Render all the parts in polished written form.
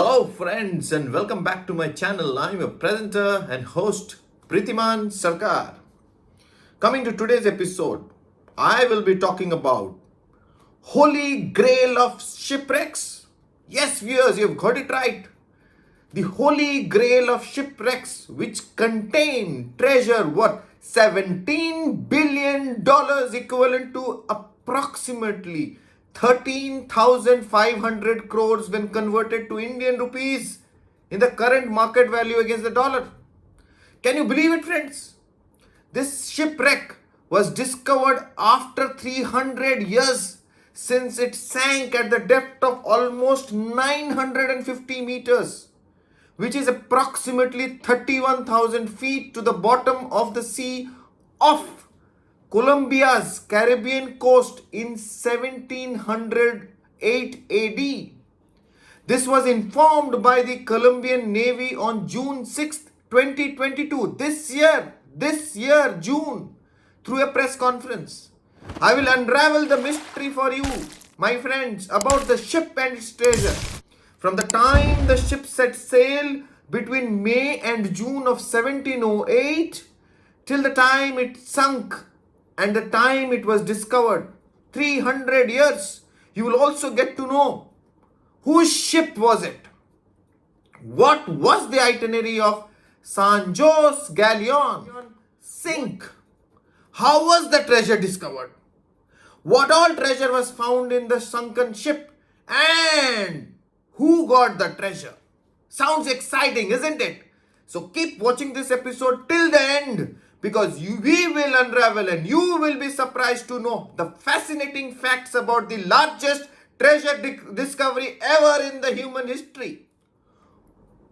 Hello friends and welcome back to my channel. I'm your presenter and host Pritiman Sarkar. Coming to today's episode, I will be talking about Holy Grail of Shipwrecks. Yes viewers, you've got it right. The Holy Grail of Shipwrecks, which contain treasure worth $17 billion equivalent to approximately 13,500 crores when converted to Indian rupees in the current market value against the dollar. Can you believe it, friends? This shipwreck was discovered after 300 years since it sank at the depth of almost 950 meters, which is approximately 31,000 feet to the bottom of the sea off Colombia's Caribbean coast in 1708 AD. This was informed by the Colombian Navy on June 6, 2022, this year, June, through a press conference. I will unravel the mystery for you, my friends, about the ship and its treasure. From the time the ship set sail between May and June of 1708 till the time it sunk and the time it was discovered, 300 years, you will also get to know whose ship was it? What was the itinerary of Sanjos Galleon sink? How was the treasure discovered? What all treasure was found in the sunken ship? And who got the treasure? Sounds exciting, isn't it? So keep watching this episode till the end, because we will unravel and you will be surprised to know the fascinating facts about the largest treasure discovery ever in the human history.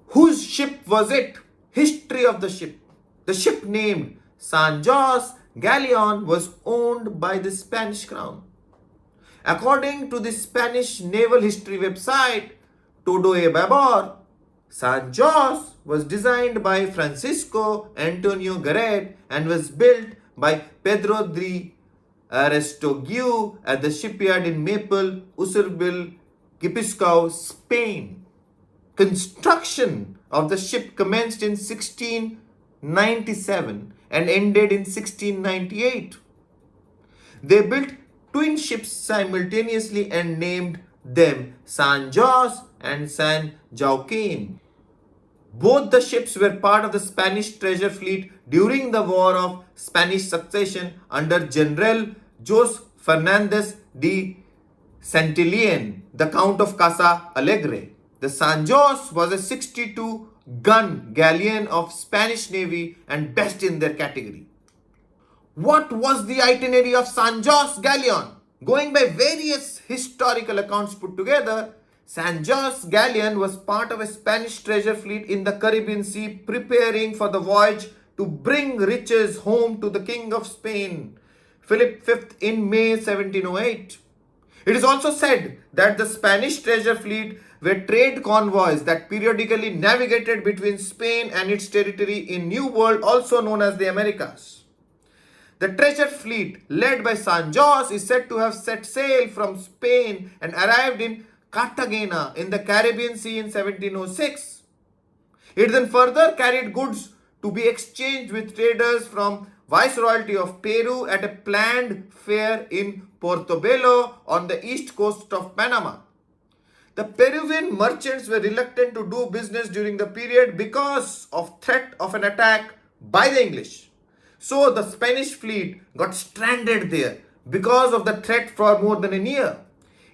Whose ship was it? History of the ship. The ship named Sanjos Galleon was owned by the Spanish crown. According to the Spanish naval history website, Todo e Babor, Sanjos was designed by Francisco Antonio Garret and was built by Pedro de Aristogiu at the shipyard in Maple, Usurbil, Guipuzcoa, Spain. Construction of the ship commenced in 1697 and ended in 1698. They built twin ships simultaneously and named them Sanjos and San Joaquin. Both the ships were part of the Spanish treasure fleet during the War of Spanish Succession under General Jose Fernandez de Santillán, the Count of Casa Alegre. The Sanjos was a 62-gun galleon of Spanish Navy and best in their category. What was the itinerary of Sanjos Galleon? Going by various historical accounts put together, Sanjos Galleon was part of a Spanish treasure fleet in the Caribbean Sea preparing for the voyage to bring riches home to the King of Spain, Philip V, in May 1708. It is also said that the Spanish treasure fleet were trade convoys that periodically navigated between Spain and its territory in New World, also known as the Americas. The treasure fleet led by Sanjos is said to have set sail from Spain and arrived in Cartagena in the Caribbean Sea in 1706. It then further carried goods to be exchanged with traders from Viceroyalty of Peru at a planned fair in Portobelo on the east coast of Panama. The Peruvian merchants were reluctant to do business during the period because of threat of an attack by the English. So the Spanish fleet got stranded there because of the threat for more than a year.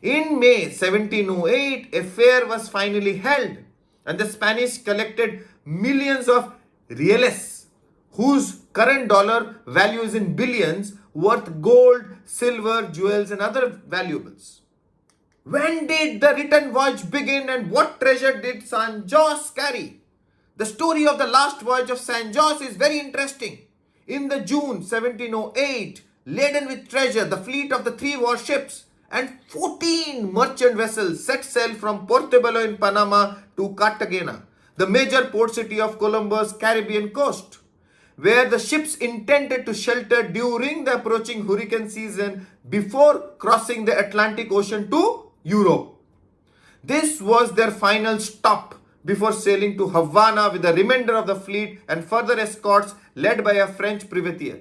In May 1708, a fair was finally held and the Spanish collected millions of reales, whose current dollar value is in billions, worth gold, silver, jewels and other valuables. When did the return voyage begin and what treasure did Sanjos carry? The story of the last voyage of Sanjos is very interesting. In the June 1708, laden with treasure, the fleet of the 3 warships and 14 merchant vessels set sail from Portobelo in Panama to Cartagena, the major port city of Colombo's Caribbean coast, where the ships intended to shelter during the approaching hurricane season before crossing the Atlantic Ocean to Europe. This was their final stop before sailing to Havana with the remainder of the fleet and further escorts led by a French privateer.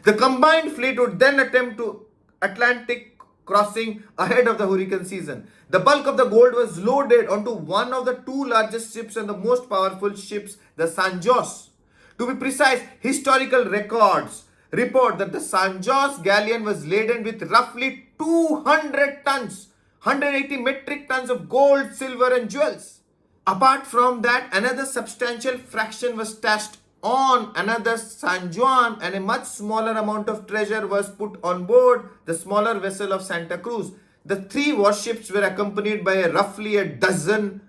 The combined fleet would then attempt to Atlantic crossing ahead of the hurricane season. The bulk of the gold was loaded onto one of the two largest ships and the most powerful ships, the Sanjos. To be precise, historical records report that the Sanjos galleon was laden with roughly 200 tons, 180 metric tons of gold, silver, and jewels. Apart from that, another substantial fraction was stashed on another San Juan, and a much smaller amount of treasure was put on board the smaller vessel of Santa Cruz. The three warships were accompanied by roughly a dozen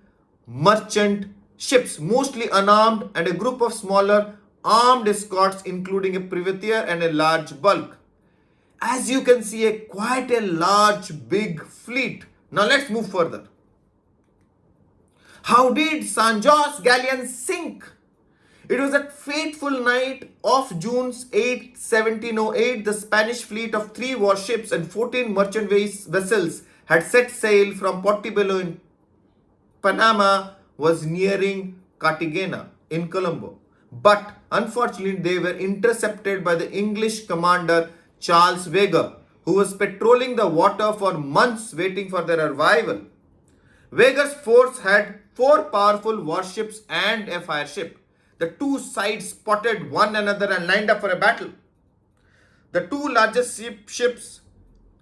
merchant ships, mostly unarmed, and a group of smaller armed escorts, including a privateer and a large bulk. As you can see, quite a large, big fleet. Now let's move further. How did Sanjos galleon sink? It was that fateful night of June 8, 1708, the Spanish fleet of 3 warships and 14 merchant vessels had set sail from Portobello in Panama, was nearing Cartagena in Colombo. But unfortunately, they were intercepted by the English commander Charles Vega, who was patrolling the water for months waiting for their arrival. Vega's force had 4 powerful warships and a fireship. The two sides spotted one another and lined up for a battle. The two largest ships,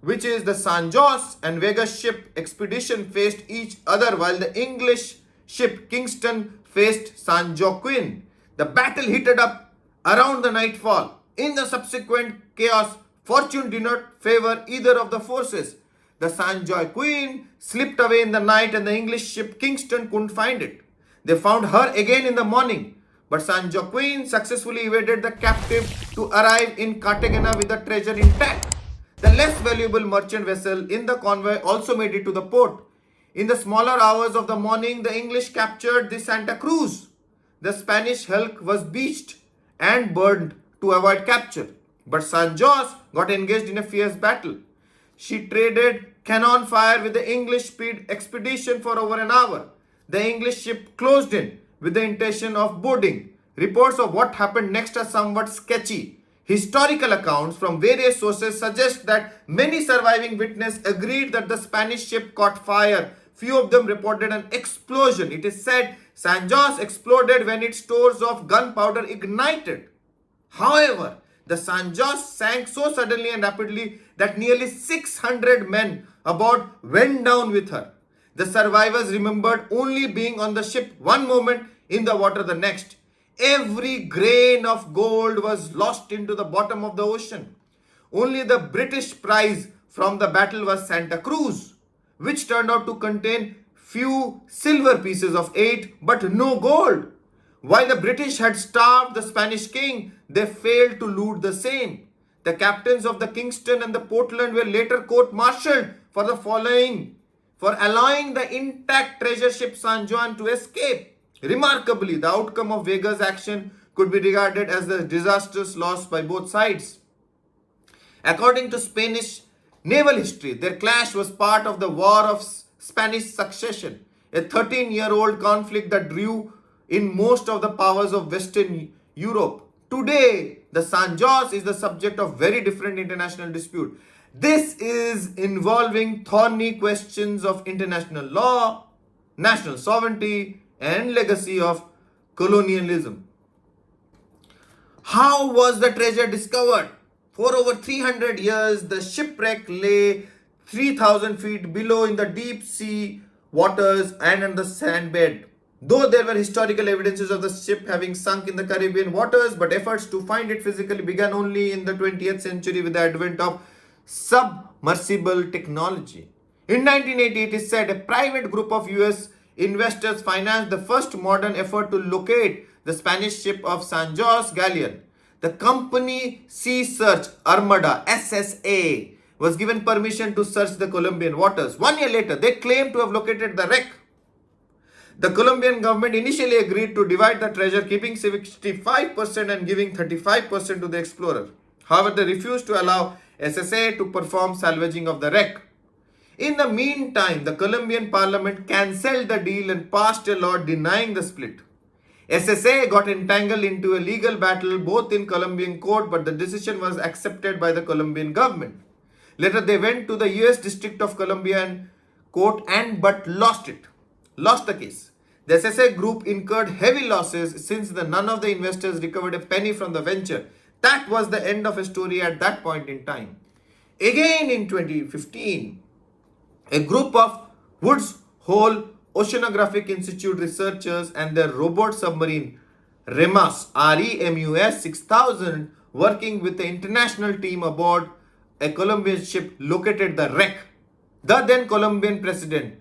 which is the Sanjos and Vega's ship Expedition, faced each other while the English ship Kingston faced San Joaquin. The battle heated up around the nightfall. In the subsequent chaos, fortune did not favor either of the forces. The San Joaquin slipped away in the night and the English ship Kingston couldn't find it. They found her again in the morning, but San Joaquin successfully evaded the captive to arrive in Cartagena with the treasure intact. The less valuable merchant vessel in the convoy also made it to the port. In the smaller hours of the morning, the English captured the Santa Cruz. The Spanish hulk was beached and burned to avoid capture, but Sanjos got engaged in a fierce battle. She traded cannon fire with the English expedition for over an hour. The English ship closed in with the intention of boarding. Reports of what happened next are somewhat sketchy. Historical accounts from various sources suggest that many surviving witnesses agreed that the Spanish ship caught fire. Few of them reported an explosion. It is said Sanjos exploded when its stores of gunpowder ignited. However, the Sanjos sank so suddenly and rapidly that nearly 600 men aboard went down with her. The survivors remembered only being on the ship one moment, in the water the next. Every grain of gold was lost into the bottom of the ocean. Only the British prize from the battle was Santa Cruz, which turned out to contain few silver pieces of 8 but no gold. While the British had starved the Spanish king, they failed to loot the same. The captains of the Kingston and the Portland were later court-martialed for allowing the intact treasure ship San Juan to escape. Remarkably, the outcome of Vega's action could be regarded as a disastrous loss by both sides. According to Spanish naval history, their clash was part of the War of Spanish Succession, a 13-year-old conflict that drew in most of the powers of Western Europe. Today, the Sanjos is the subject of very different international dispute. This is involving thorny questions of international law, national sovereignty, and legacy of colonialism. How was the treasure discovered? For over 300 years, the shipwreck lay 3,000 feet below in the deep sea waters and on the sand bed. Though there were historical evidences of the ship having sunk in the Caribbean waters, but efforts to find it physically began only in the 20th century with the advent of submersible technology. In 1980, it is said a private group of US investors financed the first modern effort to locate the Spanish ship of Sanjos Galleon. The company Sea Search Armada SSA was given permission to search the Colombian waters. 1 year later, they claimed to have located the wreck. The Colombian government initially agreed to divide the treasure, keeping 65% and giving 35% to the explorer. However, they refused to allow SSA to perform salvaging of the wreck. In the meantime, the Colombian parliament cancelled the deal and passed a law denying the split. SSA got entangled into a legal battle both in Colombian court, but the decision was accepted by the Colombian government. Later, they went to the US District of Colombian Court but lost the case. The SSA group incurred heavy losses since none of the investors recovered a penny from the venture. That was the end of a story at that point in time. Again in 2015, a group of Woods Hole Oceanographic Institute researchers and their robot submarine REMUS, REMUS 6000, working with the international team aboard a Colombian ship, located the wreck. The then Colombian president,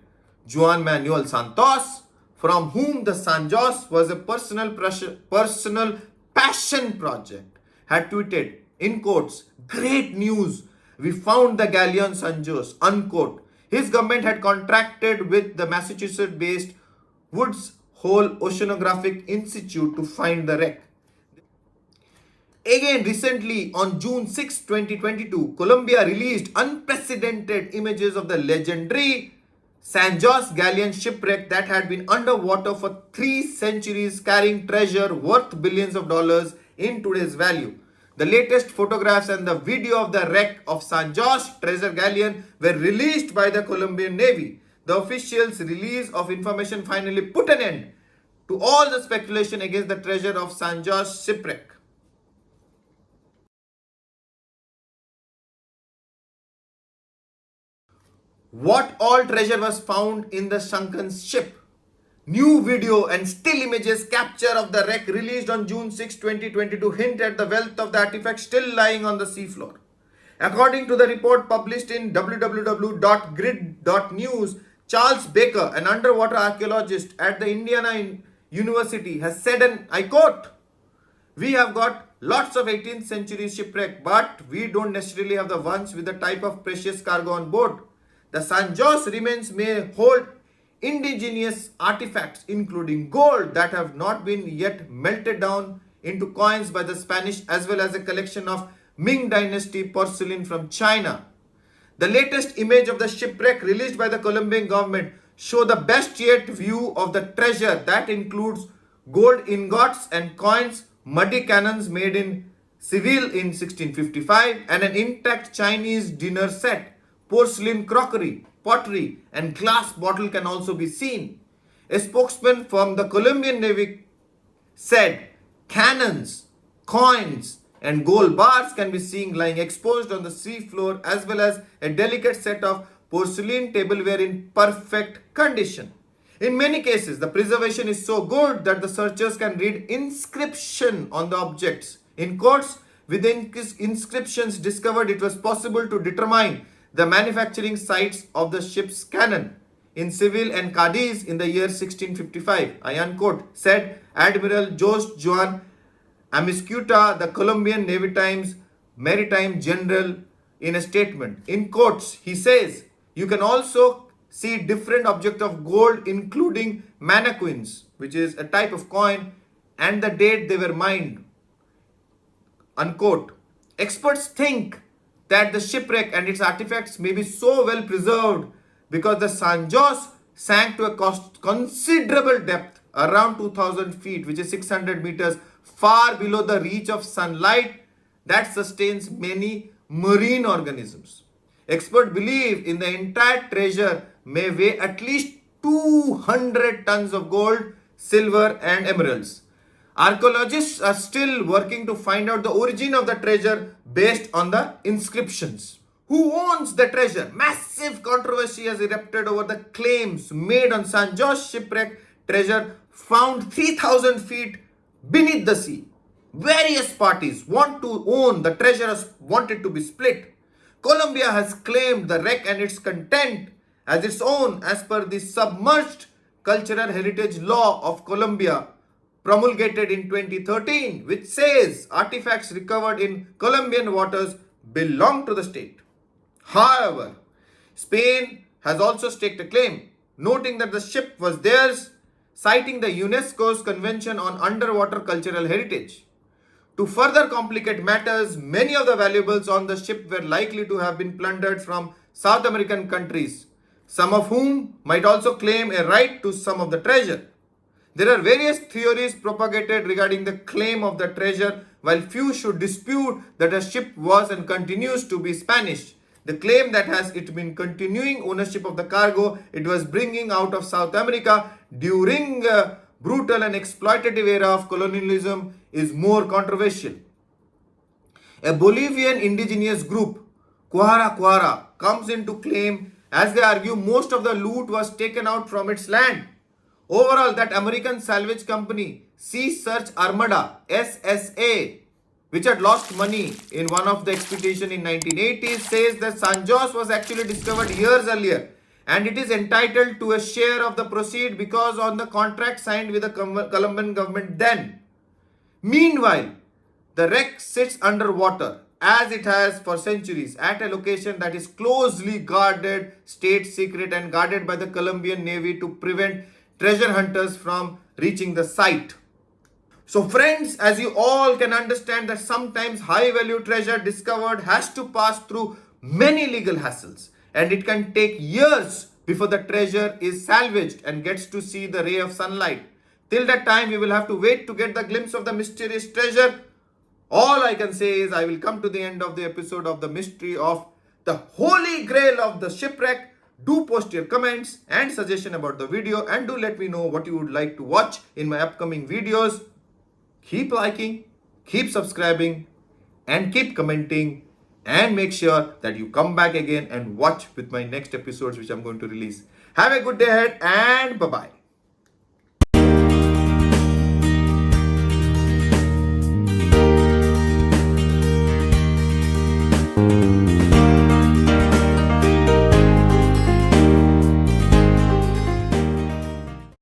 Juan Manuel Santos, from whom the Sanjos was a personal passion project, had tweeted, in quotes, "Great news! We found the Galleon Sanjos," unquote. His government had contracted with the Massachusetts-based Woods Hole Oceanographic Institute to find the wreck. Again, recently on June 6, 2022, Colombia released unprecedented images of the legendary Sanjos Galleon shipwreck that had been underwater for 3 centuries, carrying treasure worth billions of dollars in today's value. The latest photographs and the video of the wreck of Sanjos treasure galleon were released by the Colombian Navy. The officials' release of information finally put an end to all the speculation against the treasure of Sanjos shipwreck. What all treasure was found in the sunken ship? New video and still images capture of the wreck released on June 6, 2022 hint at the wealth of the artifacts still lying on the seafloor. According to the report published in www.grid.news, Charles Baker, an underwater archaeologist at the Indiana University, has said, and I quote, "We have got lots of 18th century shipwreck, but we don't necessarily have the ones with the type of precious cargo on board. The Sanjos remains may hold indigenous artifacts, including gold that have not been yet melted down into coins by the Spanish, as well as a collection of Ming Dynasty porcelain from China." The latest image of the shipwreck released by the Colombian government show the best yet view of the treasure that includes gold ingots and coins, muddy cannons made in Seville in 1655, and an intact Chinese dinner set. Porcelain crockery, pottery, and glass bottle can also be seen. A spokesman from the Colombian Navy said cannons, coins, and gold bars can be seen lying exposed on the seafloor, as well as a delicate set of porcelain tableware in perfect condition. In many cases, the preservation is so good that the searchers can read inscription on the objects. In quotes, with the inscriptions discovered, it was possible to determine the manufacturing sites of the ship's cannon in Seville and Cadiz in the year 1655, I unquote, said Admiral Jose Juan Amiscuta, the Colombian Navy Times Maritime General, in a statement. In quotes, he says, "You can also see different objects of gold, including mannequins, which is a type of coin, and the date they were mined," unquote. Experts think that the shipwreck and its artifacts may be so well preserved because the Sanjos sank to a considerable depth, around 2000 feet, which is 600 meters, far below the reach of sunlight that sustains many marine organisms. Experts believe in the entire treasure may weigh at least 200 tons of gold, silver, and emeralds. Archaeologists are still working to find out the origin of the treasure based on the inscriptions. Who owns the treasure? Massive controversy has erupted over the claims made on Sanjos shipwreck treasure found 3,000 feet beneath the sea. Various parties want to own the treasure, want it to be split. Colombia has claimed the wreck and its content as its own as per the Submerged Cultural Heritage Law of Colombia, promulgated in 2013, which says artifacts recovered in Colombian waters belong to the state. However, Spain has also staked a claim, noting that the ship was theirs, citing the UNESCO's Convention on Underwater Cultural Heritage. To further complicate matters, many of the valuables on the ship were likely to have been plundered from South American countries, some of whom might also claim a right to some of the treasure. There are various theories propagated regarding the claim of the treasure, while few should dispute that a ship was and continues to be Spanish. The claim that has it been continuing ownership of the cargo it was bringing out of South America during a brutal and exploitative era of colonialism is more controversial. A Bolivian indigenous group, Cuara, comes into claim as they argue most of the loot was taken out from its land. Overall, that American salvage company, Sea Search Armada, SSA, which had lost money in one of the expedition in 1980s, says that Sanjos was actually discovered years earlier and it is entitled to a share of the proceed because on the contract signed with the Colombian government then. Meanwhile, the wreck sits underwater as it has for centuries at a location that is closely guarded, state secret, and guarded by the Colombian Navy to prevent treasure hunters from reaching the site. So friends, as you all can understand that sometimes high value treasure discovered has to pass through many legal hassles and it can take years before the treasure is salvaged and gets to see the ray of sunlight. Till that time, we will have to wait to get the glimpse of the mysterious treasure. All I can say is I will come to the end of the episode of the mystery of the Holy Grail of the Shipwreck. Do post your comments and suggestion about the video and do let me know what you would like to watch in my upcoming videos. Keep liking, keep subscribing and keep commenting and make sure that you come back again and watch with my next episodes which I'm going to release. Have a good day ahead and bye-bye.